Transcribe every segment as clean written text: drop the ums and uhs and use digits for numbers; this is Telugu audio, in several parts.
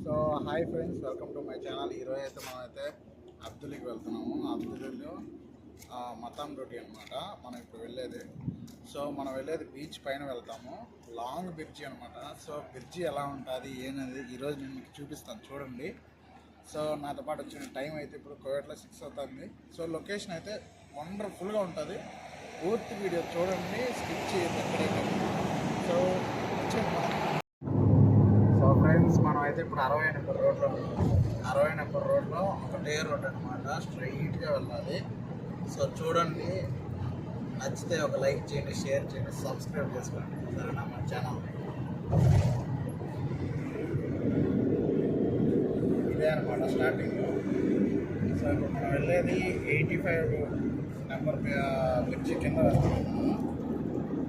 So hi friends, welcome to my channel. ఈరోజు అయితే మనమైతే అబ్దుల్కి వెళ్తున్నాము. అబ్దుల్లో మతాం రోటీ అనమాట మనం ఇప్పుడు వెళ్ళేది. సో మనం వెళ్ళేది బీచ్ పైన వెళ్తాము, లాంగ్ బ్రిడ్జి అనమాట. సో బ్రిడ్జి ఎలా ఉంటుంది ఏంటనేది ఈరోజు నేను మీకు చూపిస్తాను, చూడండి. సో నాతో పాటు వచ్చిన టైం అయితే ఇప్పుడు కోవిడ్లో 6 అవుతుంది. సో లొకేషన్ అయితే వండర్ఫుల్గా ఉంటుంది. పూర్తి వీడియో చూడండి, స్కిప్ చేయొద్దు ఎక్కడైతే. సో ఫ్రెండ్స్, మనం అయితే ఇప్పుడు 60 నెంబర్ రోడ్లో ఉన్నాము. 60 నెంబర్ రోడ్లో ఒకటే రోడ్ అనమాట, స్ట్రైట్గా వెళ్ళాలి. సో చూడండి, నచ్చితే ఒక లైక్ చేయండి, షేర్ చేయండి, సబ్స్క్రైబ్ చేసుకోండి, సరేనా మన ఛానల్. ఇదే అనమాట స్టార్టింగ్. సో ఇప్పుడు మనం వెళ్ళేది 85 నెంబర్ బ్రిడ్జి కింద వెళ్తున్నాము.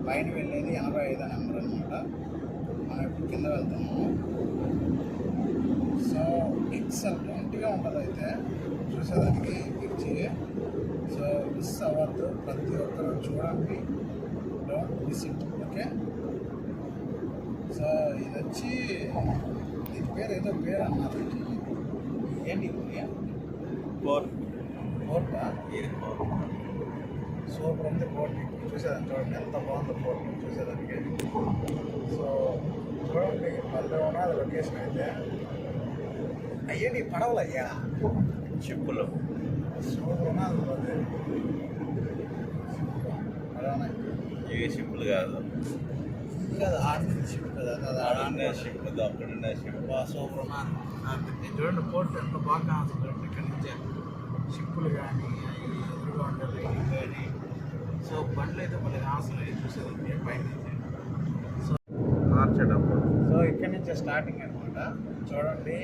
పైన వెళ్ళేది 85 నెంబర్ అనమాట. మనం ఇప్పుడు కింద వెళ్తున్నాము. సో ఎక్సలెంట్గా ఉంటుంది అయితే చూసేదానికి బ్రిడ్జి. సో మిస్ అవ్వద్దు, ప్రతి ఒక్కరు చూడండి, don't miss it, okay. So ఇది వచ్చి దీని పేరు ఏదో పేరు అన్నారు, ఏంటి పోర్టా? సూపర్ ఉంది పోర్ట్. చూసేదాన్ని చూడండి, ఎంత బాగుందో పోర్ట్ చూసేదానికి. సో చూడండి, మళ్ళీ ఉన్నది లొకేషన్ అయితే. అయ్యండి పడవలు అయ్యా, షిప్పులు సూపర్ ఉన్నది. పడవనే, ఏ షిప్పులు కాదు కదా, ఆర్డినరీ షిప్ కదా, ఆడనే షిప్, అక్కడున్న షిప్. సూపర్ ఉన్నది. చూడండి పోర్ట్ ఎంత బాగా కాన్సంట్రేట్ ఇక్కడి నుంచే షిప్పులు కానీ ఎదురుగా ఉండే రైడింగ్ కానీ. సో బండ్లు అయితే మళ్ళీ ఆసలు చూసేది పైన నుంచి. సో మార్చేటప్పుడు సో ఇక్కడి నుంచే స్టార్టింగ్ అనమాట. చూడండి,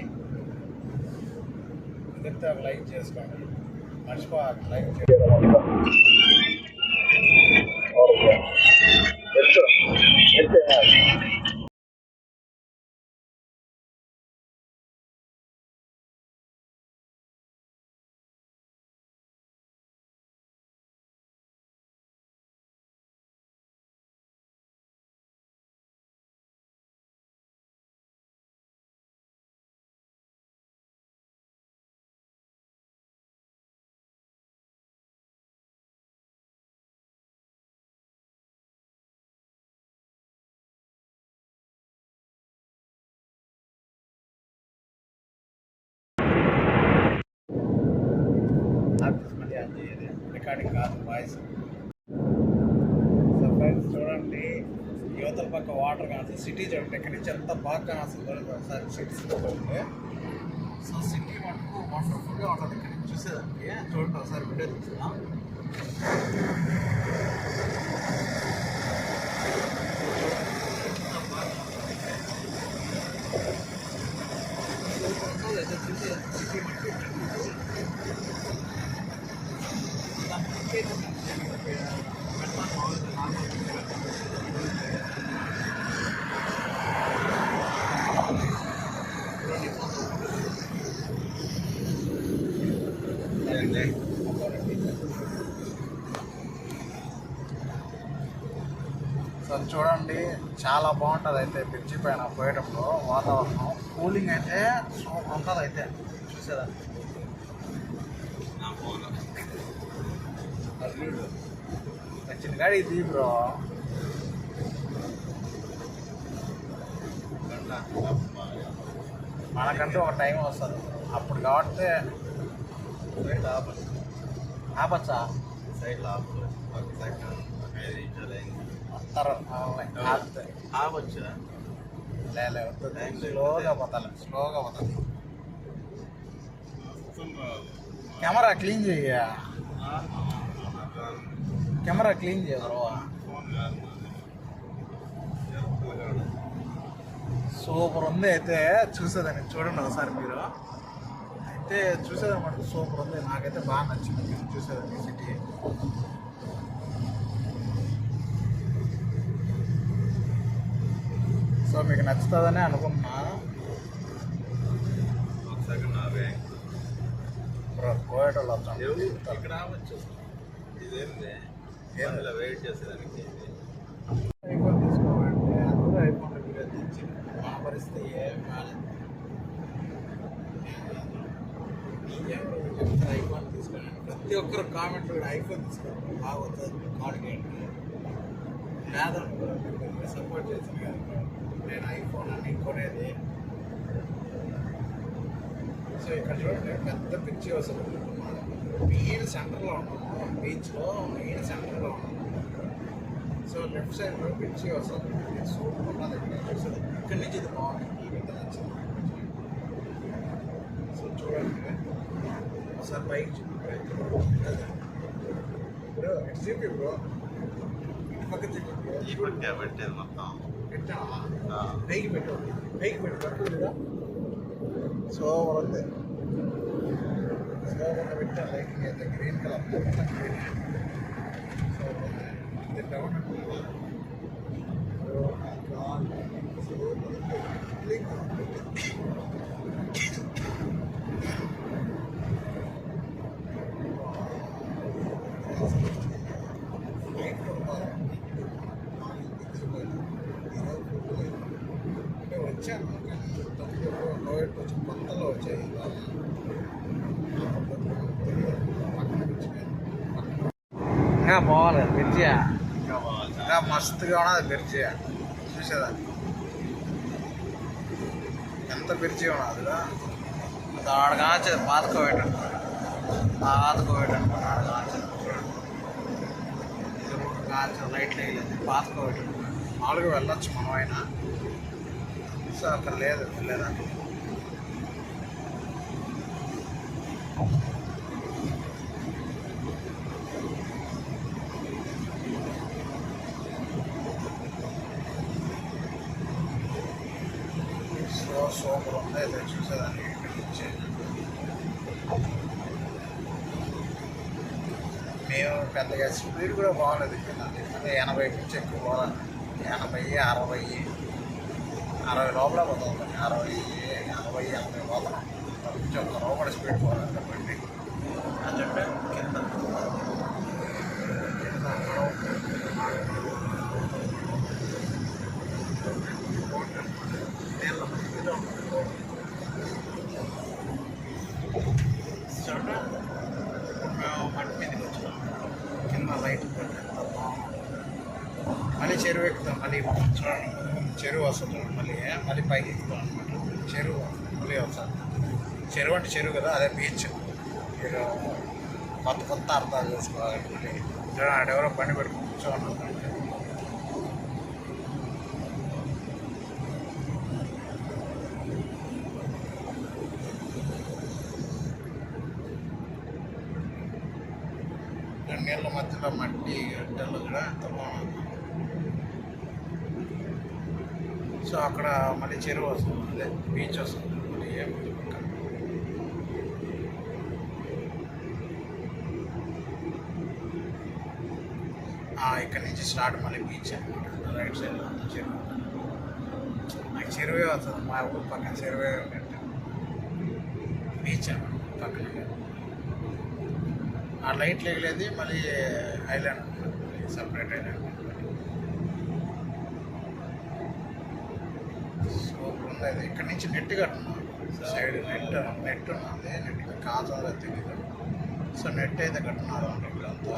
ఇదంతా ఒక లైక్ చేసుకోండి, మర్చిపోవాలి లైక్ చేయడం. రికార్డింగ్ కాదు, వాయిస్. సో ఫ్రెండ్స్ చూడండి, యువతల పక్క వాటర్ కాదు, సిటీ చూడండి ఎక్కడి నుంచి ఎంత బాగా కాస్తుంది ఒకసారి సిటీస్ చూడండి. సో సిటీ మటుకు వండర్ఫుల్గా ఉంటుంది ఇక్కడి నుంచి చూసేదానికి. చూడండి ఒకసారి వీడియో చూస్తున్నాం. సిటీ మటుకు సో చూడండి, చాలా బాగుంటుంది అయితే బ్రిడ్జి పైన పోయేటప్పుడు. వాతావరణం కూలింగ్ అయితే సూపర్ ఉంటుంది అయితే చూసేదాన్ని. వచ్చిన గాడి ఇది బ్రో, మనకంటూ ఒక టైం వస్తుంది అప్పుడు కాబట్టి సైడ్ ఆపచ్చు. ఆపచ్చా? సైడ్ ఆపచ్చు, వస్తారు ఆపచ్చు. స్లోగా పోతాను, స్లోగా పోతుంది. కెమెరా క్లీన్ చెయ్య, కెమెరా క్లీన్ చేయ బ్రో. సూపర్ ఉంది అయితే చూసేదాన్ని. చూడండి ఒకసారి మీరు అయితే చూసేదాన్ని మటుకు సూపర్ ఉంది. నాకైతే బాగా నచ్చింది చూసేదాన్ని సిటీ. సో మీకు నచ్చుతుందని అనుకుంటున్నా. పోయేటోళ్ళు వచ్చాను ఇక్కడ రావచ్చు. ఇదేంటి వెయిట్ చేసేదానికి ఐఫోన్ తీసుకోవాలంటే అందరూ ఐఫోన్ వీడియో తెచ్చి మన పరిస్థితి ఏమి కాలేదు. ఐఫోన్ తీసుకోండి. ప్రతి ఒక్కరు కామెంట్ కూడా ఐఫోన్ తీసుకోండి, బాగా వస్తుంది కాడికి లేదనుకో సపోర్ట్ చేసింది కదా. నేను ఐఫోన్ అని కొనేది. సో ఇక్కడ చూడండి పెద్ద పిచ్చి వస్తుంది. మెయిన్ సెంటర్లో ఉన్నాము, బీచ్లో మెయిన్ సెంటర్లో ఉన్నాము. సో లెఫ్ట్ సైడ్లో పిచ్చి వస్తుంది. సూపర్ ఉన్నది ఇక్కడ. ఇక్కడి నుంచి ఇది బాగుంది, ఈ పెద్ద నచ్చింది. సో చూడండి ఒకసారి బైక్ బ్రో, ఎట్ చెప్పి బ్రో, ఇటు పక్క చెప్పి బ్రో. ఈ పక్క పెట్టేది మొత్తం పెట్టావా? ఆ. పైకి పెట్టు, పైకి పెట్టు, పట్టుకుందిగా. సో ఉంది, సో ఒక పెట్టా లైటింగ్ అయితే గ్రీన్ కలర్. సో ఇది డౌన్ వచ్చాను కోవిడ్ కొంచెం కొత్తలో వచ్చాయి. ఇంకా బాగాలేదు మిర్చి, ఇంకా బాగా ఇంకా మస్తుగా ఉన్నది మిర్చి. చూసేదాన్ని ఎంత మిర్చి ఉన్నదిగా. ఆడ కాల్చేది పాత కోవిడ్ అనుకోండి, పాత కోవిడ్ అనుకోండి. ఆడ కాల్చేది కాల్చేది లైట్లు వేయలేదు, పాత కోవిడ్ అనుకోండి. మామూలుగా వెళ్ళొచ్చు మనం అయినా. సో అక్కడ లేదు వెళ్ళేదాన్ని. సో సూపర్ ఉంది అయితే చూసేదాన్ని. ఇక్కడి నుంచి మేము పెద్దగా స్పీడ్ కూడా బాగలేదు ఇక్కడ. అంటే 80 నుంచి ఎక్కువ పోవాలి. 80, 60 లోపల పోతుంది. 60, 80 పోతాం. కొంచెం లోపల స్పీడ్ పోవాలి కాబట్టి అని చెప్పి కింద నీళ్ళ మధ్యలో చూడండి. మేము మట్టి మీదకి వచ్చినాం, కింద లైట్ మళ్ళీ చెరువు ఎక్కుతాం. మళ్ళీ చూడండి చెరువు వస్తుంది. మళ్ళీ పైకి ఎక్కుతాం అనమాట. చెరువు మళ్ళీ వస్తుంది. చెరువు అంటే చెరువు కదా, అదే బీచ్. మీరు కొత్త అర్థాలు చేసుకోవాలి. మళ్ళీ చూడండి ఎవరో బండి పెట్టుకుని కూర్చోండి. నీళ్ళ మధ్యలో మట్టి గడ్డలు కూడా ఎంత బాగుంది. సో అక్కడ మళ్ళీ చెరువు వస్తుంది, అదే బీచ్ వస్తుంది. మళ్ళీ ఏం ఇక్కడ నుంచి స్టార్ట్ మళ్ళీ బీచ్ అనమాట. రైట్ సైడ్లో చెరువు. నాకు చెరువే వస్తుంది, మా ఊరు పక్కన చెరువే ఉన్నట్టు. బీచ్ అనమాట పక్కన. ఆ లైట్లు ఎగలేదు. మళ్ళీ ఐలాండ్ సపరేట్ ఐలాండ్. సూపర్ ఉంది అది. ఇక్కడ నుంచి నెట్ కట్టున్నాం. సైడ్ నెట్ ఉన్నది. నెట్ కాదు తెలియదు. సో నెట్ అయితే కట్టున్నారు ఇక్కడ అంతా.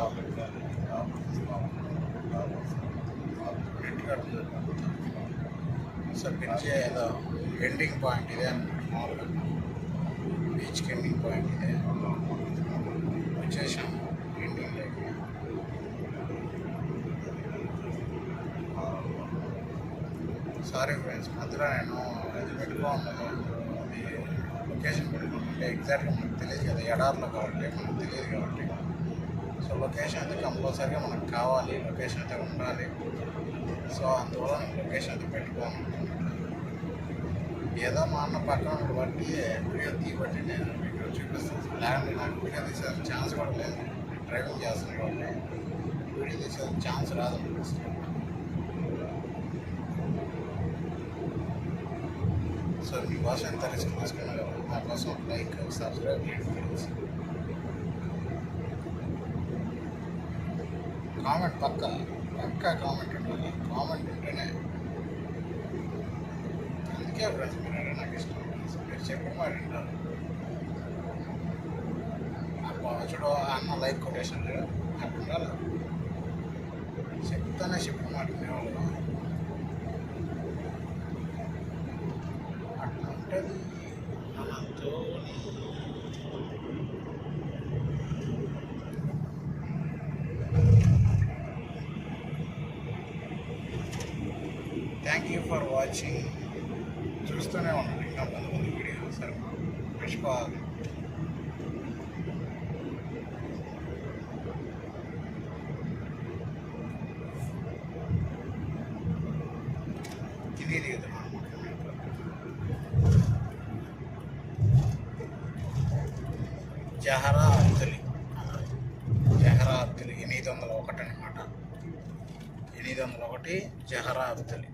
నెట్ కట్టున్నారు. సో బీచ్ ఏదో ఎండింగ్ పాయింట్ ఇదే అనమాట. మామూలుగా బీచ్కి ఎండింగ్ పాయింట్ ఇదే. వచ్చేసాం ఎండింగ్ లైక్. సారీ ఫ్రెండ్స్, మధ్యలో నేను అది పెట్టుకోవాలి. అది లొకేషన్ పెట్టుకుంటే ఎగ్జాక్ట్గా మనకు తెలియదు కదా, ఎడార్లో కాబట్టి మనకు తెలియదు కాబట్టి. సో లొకేషన్ అయితే కంపల్సరీగా మనకు కావాలి, లొకేషన్ అయితే ఉండాలి. సో అందువల్ల నేను లొకేషన్ అయితే పెట్టుకోను. ఏదో మా అన్న పక్కన బట్టి వీడియో తీయబట్టి నేను మీకు చూపిస్తాను. లేదంటే నాకు వీడియో తీసే ఛాన్స్ కూడా లేదు. డ్రైవింగ్ చేస్తాను కాబట్టి వీడియో తీసే ఛాన్స్ రాదు అనిపిస్తుంది. సో మీకోసం ఎంత రిస్క్ తీసుకున్నా కదా, నా కోసం లైక్ సబ్స్క్రైబ్ చేయండి. కామెంట్ పక్కా కామెంట్ ఉండాలి. కామెంట్ ఉంటేనే అందుకే ఫ్రెండ్స్ మీరు నాకు ఇష్టం. మీరు చెప్పిన మాట వింటారు. చూడు అన్న లైక్ కొటేషన్ అట్లా చెప్తానే చెప్పు మాట వినేవాళ్ళు అట్లా ఉంటుంది మనతో. Thank you for watching. చూస్తూనే ఉన్నాను ఇంకా ముందు వీడియో. సరే మర్చిపోవాలి. ఇది జహరా అబ్దులి 801 అనమాట. 801 జహరా అబ్దులి.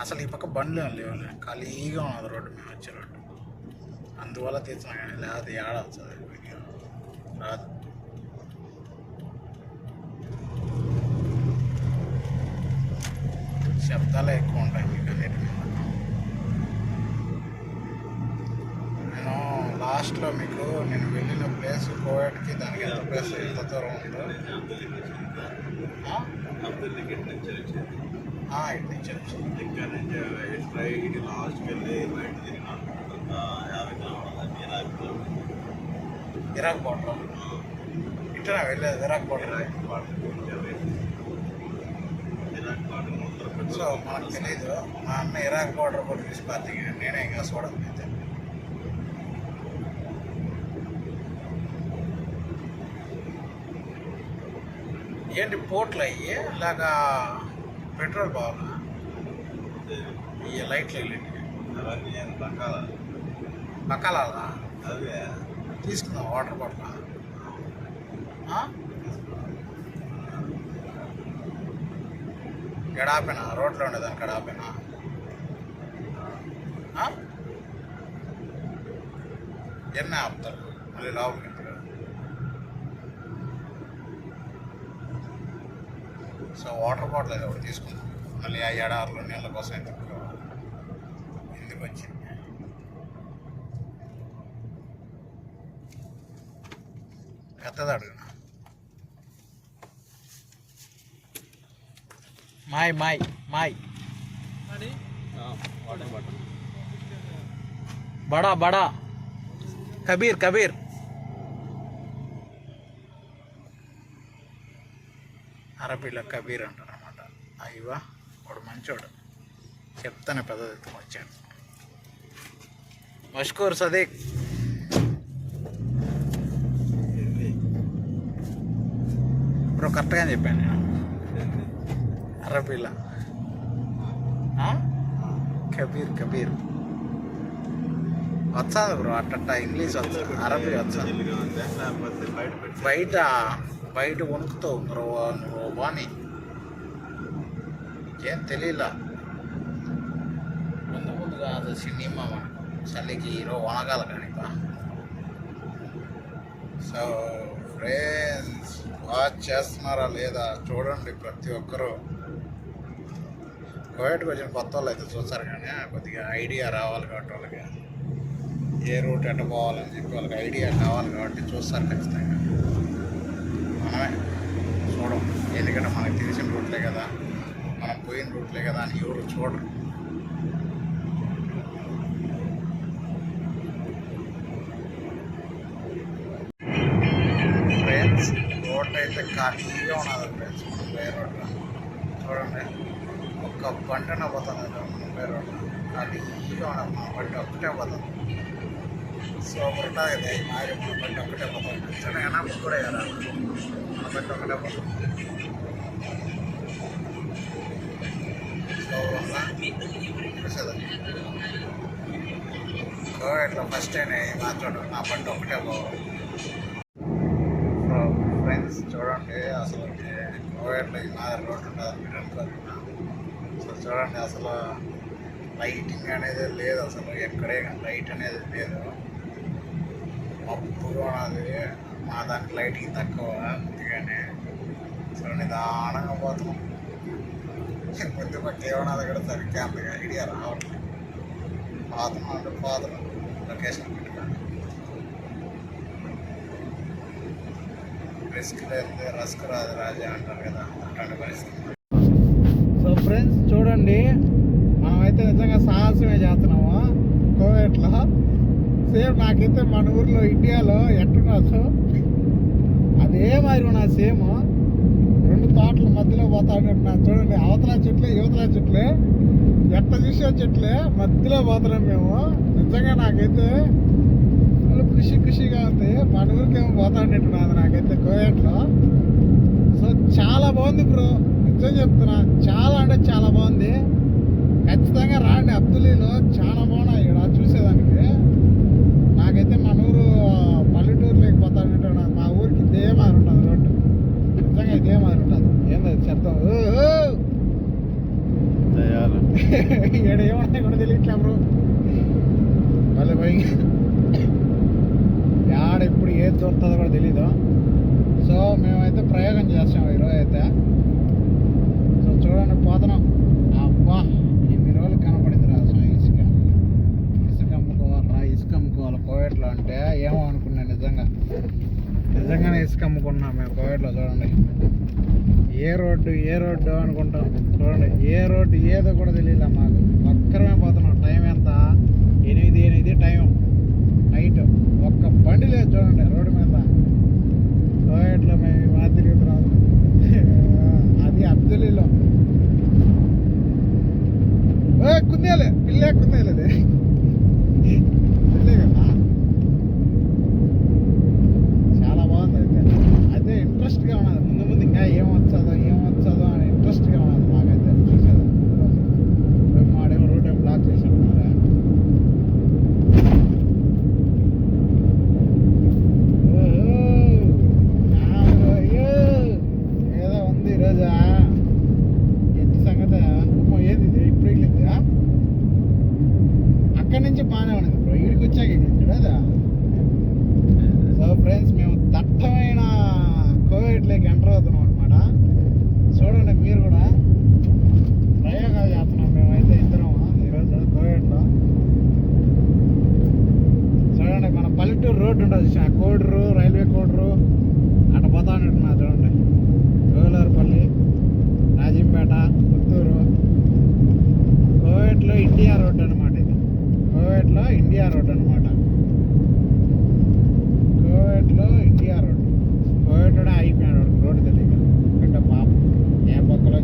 అసలు ఈ పక్క బండ్లు ఏం లేవు, ఖాళీగా ఉన్నది రోడ్డు మేము వచ్చే రోడ్డు. అందువల్ల తీర్చిన కానీ లేకపోతే ఏడవుతుంది వీడియో రాదు. శబ్దాలే ఎక్కువ ఉంటాయి మీకు అన్నిటి మీద. నేను లాస్ట్లో మీకు నేను వెళ్ళిన ప్లేస్ కోవిడ్కి దానికి ఎంత ప్లేస్ ఎంత దూరం ఉందో ఇటు నుంచి వచ్చింది. ఇక్కడ నుంచి ఇటు లాస్ట్కి వెళ్ళి బయట తిరిగిన 50 కిలోమీటర్లు ఇరాక్ బార్డర్ ఇట్లా వెళ్ళేది. ఇరాక్ బార్డర్ సో మనకు తెలీదు. మా అన్న ఇరాక్ బార్డర్ కూడా చూసి పార్టీకి నేనే ఇంకా చూడలేదు. ఏంటి పోర్ట్లు అయ్యి ఇలాగా పెట్రోల్ బాగా ఈ లైట్లు వెళ్ళండి పక్కల తీసుకుందాం వాటర్ బాటిల్. ఎడాపేనా రోడ్లో ఉండేదానికి ఎడాపేనా? ఎన్న ఆపుతారు మళ్ళీ లోపలికి వెళ్తారు. సో వాటర్ బాటిల్ అది ఒకటి తీసుకుందాం. మళ్ళీ ఆ ఎడారులో నీళ్ళ కోసం ఎందుకు వచ్చింది. పెద్దది అడుగునా మాయ్ మాయ్ మాయ్ బడా బడా కబీర్ కబీర్. అరబీలో కబీర్ అంటారు అనమాట. అయ్యవా వాడు మంచోడు, చెప్తానే పెద్దది ఎత్తుకొని వచ్చాడు. మష్కూర్ సదీక్. ఇప్పుడు కరెక్ట్గా చెప్పాను నేను. అరబీలా కబీర్ కబీర్ వచ్చా బ్రో అట్ట ఇంగ్లీష్ వచ్చా, అరబీ వచ్చా. బయట బయట వణుకుతావు బ్రో నువ్వు బాని ఏం తెలియలా. ముందు ముందుగా అది సినిమా చలికి హీరో వనగాల కానీ బా. సో ఫ్రెండ్స్ వాచ్ చేస్తున్నారా లేదా చూడండి ప్రతి ఒక్కరూ. కోవిడ్కి వచ్చిన కొత్త వాళ్ళు అయితే చూస్తారు కానీ కొద్దిగా ఐడియా రావాలి కాబట్టి వాళ్ళకి ఏ రూట్ ఎట్ట పోవాలని చెప్పి వాళ్ళకి ఐడియా కావాలి కాబట్టి చూస్తారు ఖచ్చితంగా. మనమే చూడం, ఎందుకంటే మనకు తెలిసిన రూట్లే కదా, మనం పోయిన రూట్లే కదా అని ఎవరు చూడరు. ఫ్రెండ్స్ రోడ్ అయితే ఖాళీగా ఉన్నది ఫ్రెండ్స్. మనం పోయే రోడ్లో చూడండి ఒక్క బంటనే పోతుంది. పోయే రోడ్లో ఖాళీగా ఉన్నది. మన బండి ఒక్కటే పోతుంది. సూపర్ ఉంటుంది కదా ఈ మారి. మన బండి ఒక్కటే పోతుంది. చిన్నగా కూడా కదా మన బండి ఒక్కటే పోతుంది. కోవిడ్లో ఫస్ట్ టైం మాట్లాడు నా బండి ఒకటే పోవాలి. ఫ్రెండ్స్ చూడండి అసలు కోవిడ్లో ఈ మాదిరి రోడ్డు ఉంటుంది మీరు అనుకోకుండా. సో చూడండి అసలు లైటింగ్ అనేది లేదు, అసలు ఎక్కడే లైట్ అనేది లేదు. మబ్బుగా ఉన్నది. మా దానికి లైటింగ్ తక్కువ అందుకని సో నిదానంగా పోతున్నాం. ముందు పక్క ఏమన్నది కూడా సరిగ్గా అంతగా ఐడియా రావట్లేదు. ఫాదర్ లొకేషన్ పెట్టుకోండి. రిస్క్ లేదు, రస్క్ రాదు రాజా అంటారు కదా, అట్లాంటి పరిస్థితి. సో ఫ్రెండ్స్ చూడండి, మనమైతే నిజంగా సాహసమే చేస్తున్నాము కోవేట్లో. సేమ్ నాకైతే మన ఊర్లో ఇండియాలో ఎట్టున్నదో అదే మాదిరి ఉన్నా సేమ్. 2 తోటల మధ్యలో పోతా ఉంటున్నా చూడండి, అవతల చెట్లే యువతల చెట్లే, ఎట్ట చూసే చెట్లే మధ్యలో పోతున్నాం మేము. నిజంగా నాకైతే ఫుల్ ఖుషిగా ఉంది. మన ఊరికేమో పోతా ఉంటున్నది నాకైతే కోవేట్లో. సో చాలా బాగుంది బ్రో, నిజం చెప్తున్నా, చాలా అంటే చాలా బాగుంది. ఖచ్చితంగా రాండి అబ్దులీలో, చాలా బాగున్నాయి ఇక్కడ చూసేదానికి. నాకైతే మన ఊరు పల్లెటూరు లేకపోతా ఉంటాను, మా ఊరికి ఇదే మాదిరి ఉంటుంది రోడ్డు, నిజంగా ఇదే మాదిరి ఉంటుంది. ఏంది శబ్దం ఇక్కడ ఏమన్నా కూడా తెలియట్లే బ్రో, మళ్ళీ పోయి ఆడ ఇప్పుడు ఏది దొరుకుతుందో కూడా తెలీదు. సో మేమైతే ప్రయోగం చేస్తాం ఈరోజు అయితే. సో చూడండి పోతున్నాం. అబ్బా ఎన్ని రోజులు కనపడింది రా ఇసుక, ఇసుక అమ్ముకోవాలి కోవిడ్లో అంటే ఏమో అనుకున్నా. నిజంగానే ఇసుక అమ్ముకున్నాం మేము కోవిడ్లో. చూడండి ఏ రోడ్డు అనుకుంటాం, చూడండి ఏ రోడ్డు ఏదో కూడా తెలియలే మాకు. ఒక్కరమే పోతున్నాం. టైం ఎంత? 8 టైం నైట్. ఒక్క బండి లేదు చూడండి రోడ్డు మీద. కోవిడ్లో మేము మా తిరుగుతున్నాం. అది అబ్దులీలో కుందేలే కుందేలేదే పిల్లే కదా. చాలా బాగుంది అయితే ఇంట్రెస్ట్గా ఉన్నది. ముందు ఇంకా ఏం వచ్చదో అని ఇంట్రెస్ట్గా ఉన్నది మాకైతే చూసేది. మాడేమో రోడ్ ఏం బ్లాక్ చేసినట్టున్నారా. ఏదో ఉంది ఈరోజా ఎట్టి సంగతి. ఏది ఇప్పుడు వెళ్ళిందా? అక్కడి నుంచి బాగానే ఉన్నది బ్రో, ఇక్కడికి వచ్చాక కదా. సో ఫ్రెండ్స్ మేము దట్టమైన కోవిడ్లోకి ఎంటర్ అవుతున్నాం అనమాట. చూడండి మీరు కూడా ప్రయోగాలు చేస్తున్నాం మేమైతే ఇద్దరం ఈరోజు కోవిడ్లో. చూడండి మన పల్లెటూరు రోడ్డు ఉంటుంది, కోడూరు రైల్వే కోడూరు అట్లా పోతా ఉంటున్నా. చూడండి గోలారుపల్లి, రాజంపేట, పుత్తూరు. కోవిడ్లో ఇండియా రోడ్ అనమాట ఇది. కోవిడ్లో ఇండియా రోడ్ అనమాట. కోవిడ్లో ఇండియా రోడ్. కోవిడ్ కూడా అయిపోయాడు రోడ్డు తెలియక. అంటే పాపం ఏ పక్కలో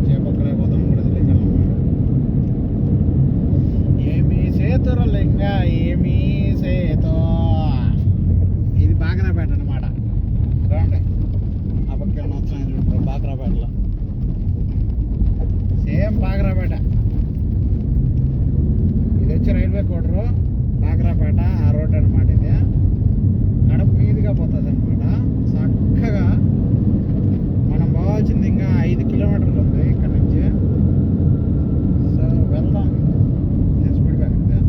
పోతాను కూడా తెలియక. ఏమీ సేతురలు ఇంకా ఏమీ సేతో. ఇది బాగనాపేట అనమాట. చూడండి ఆ పక్క ఏమన్నా వచ్చాయి చూడండి, బాగ్రాపేటలో సేమ్ బాగ్రాపేట. ఇది వచ్చి రైల్వే కోడరు బాగ్రాపేట ఆ రోడ్ అనమాట. ఇది కడప మీదుగా పోతుంది అనమాట. చక్కగా మనం పోవాల్సింది ఇంకా 5 కిలోమీటర్లు ఉంది ఇక్కడ నుంచి. సో వెళ్దాం. స్పీడ్ బ్రేకర్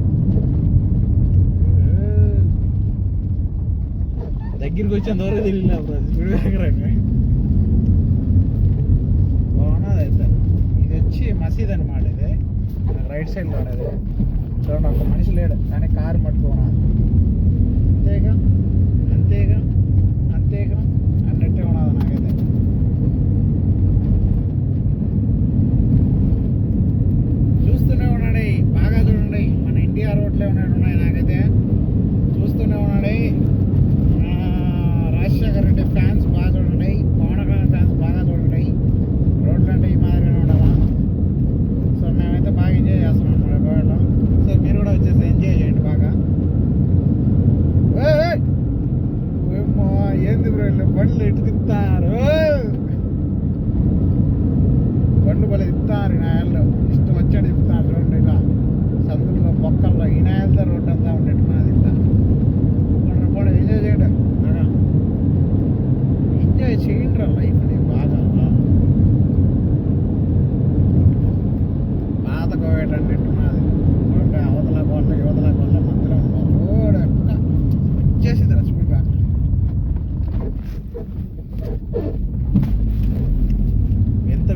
దగ్గరికి వచ్చేంత వరకు తెలియలే బ్రో స్పీడ్ బ్రేకర్ అని. బాగున్నది అయితే. ఇది వచ్చి మసీద్ అనమాట. ఇది రైట్ సైడ్లో ఉన్నది. చూడండి ఒక మనిషి లేడు కానీ కారు పట్టుకోనాలి. అంతేగా అన్నట్టే ఉన్నది నాకైతే. చూస్తూనే ఉన్నాడు బాగా. చూడండి మన ఇండియా రోడ్లే ఉన్నాయి నాకైతే. చూస్తూనే ఉన్నాడు. రాజశేఖర్ రెడ్డి ఫ్యాన్స్ బాగా చూడండి, పవన్ కళ్యాణ్ ఫ్యాన్స్ బాగా చూడండి. రోడ్లు అంటే ఈ మాదిరిగానే ఉండాలా. సో మేమైతే బాగా ఎంజాయ్ చేస్తున్నాం అన్నమాట గోవాలో. సో మీరు కూడా వచ్చేసి ఎంజాయ్ చేయండి బాగా. ఏంది బ్రో బండ్లు ఇటు తిప్పుతారు, బండ్లు భలే తిప్పుతారు. నాయల్లో ఇష్టం వచ్చాడు తిప్పుతారు చూడండి. ఇలా సందుల్లో బొక్కల్లో ఈ నాయలతో రోడ్డు అంతా ఉండేట్టు నాది. ఇట్లా కూడా ఎంజాయ్ చేయడం బాగా ఎంజాయ్ చేయండి రా లైఫ్ని బాగా. పాత కోవేట అన్నట్టు నాది. చూడండి అవతల కోళ్ళ యువతల కోళ్ళ మధ్యలో రోడ్ ఎక్క వచ్చేసింది రా స్పీడ్ బ్రేకర్.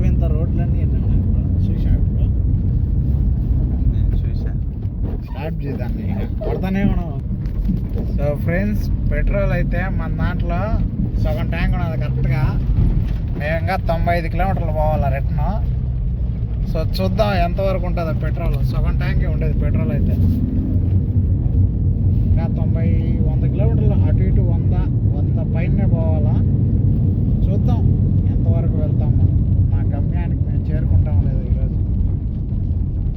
వింత రోడ్లన్నీ ఎన్ని ఉన్నాయి చూసాను ఇప్పుడు. చూసా. స్టార్ట్ పబ్జి దాన్ని కొడతానే ఉన్నాం. సో ఫ్రెండ్స్, పెట్రోల్ అయితే మన దాంట్లో సగం ట్యాంక్ ఉన్నది కరెక్ట్గా. మేము ఇంకా 95 కిలోమీటర్లు పోవాలి రిటర్న్. సో చూద్దాం ఎంతవరకు ఉంటుందో పెట్రోల్. సగం ట్యాంకే ఉండేది పెట్రోల్ అయితే. ఇంకా 90-100 కిలోమీటర్లు అటు ఇటు 100 పైనే పోవాలా. చూద్దాం ఎంతవరకు వెళ్తాం మనం. మా గమ్యానికి మేము చేరుకుంటాం లేదు ఈరోజు.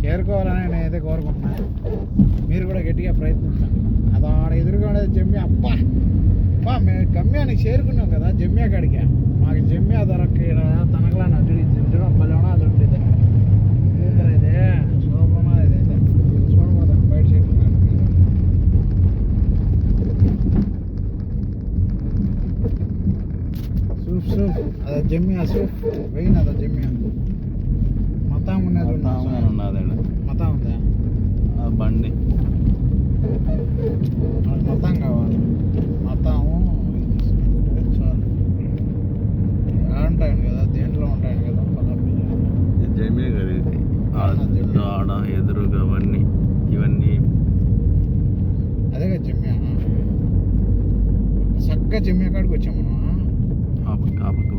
చేరుకోవాలని నేను అయితే కోరుకుంటున్నాను. మీరు కూడా గట్టిగా ప్రయత్నించండి. అది ఆడ ఎదురుగా ఉండేది జమ్యా. అబ్బా మేము గమ్యానికి చేరుకున్నాం కదా, జమ్యా కాడికి. మాకు జమ్యా దొరక్క తనకలా చూడడం పల్లెనా అది ఉండేది. ఇదే శోభమా ఇదైతే చూడబోతాను బయట చేరుకున్నాను. సూప్ అదే జమ్యా సూప్ వెయిన్ అదా జమ్యా మతాం ఉన్నది. మతాం ఉందా బండి? మనకు మతాం కావాలి. మతాము చాలు. ఉంటాయండి కదా, దేంట్లో ఉంటాయండి కదా జమే కదా ఇది. ఆడ ఎదురుగా ఇవన్నీ అదే కదా జమ్యా. చక్కగా జమ్యా కాడికి వచ్చాం మనం.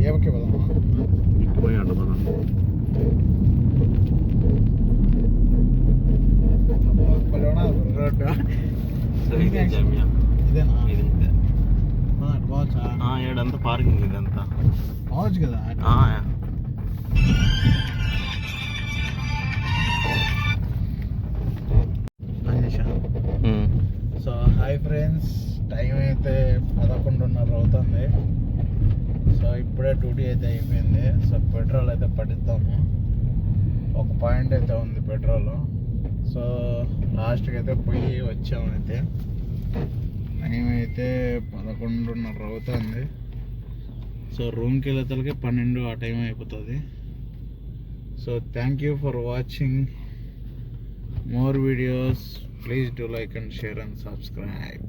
ఏ పక్కే పోదామా? పోయి అంట పదం. రోడ్డు జమ్యా ఇదేనా? ఇది పోవచ్చా? ఏడంతా పార్కింగ్ ఇదంతా పోవచ్చు కదా. సో హాయ్ ఫ్రెండ్స్, టైం అయితే 11:30 అవుతుంది. సో ఇప్పుడే డ్యూటీ అయితే అయిపోయింది. సో పెట్రోల్ అయితే పట్టిద్దాము. ఒక పాయింట్ అయితే ఉంది పెట్రోల్. సో లాస్ట్కి అయితే పోయి వచ్చాము. అయితే టైం అయితే 11:30 అవుతుంది. సో రూమ్కి వెళ్ళేతలకి 12 ఆ టైం అయిపోతుంది. So thank you for watching more videos. Please do like and share and subscribe.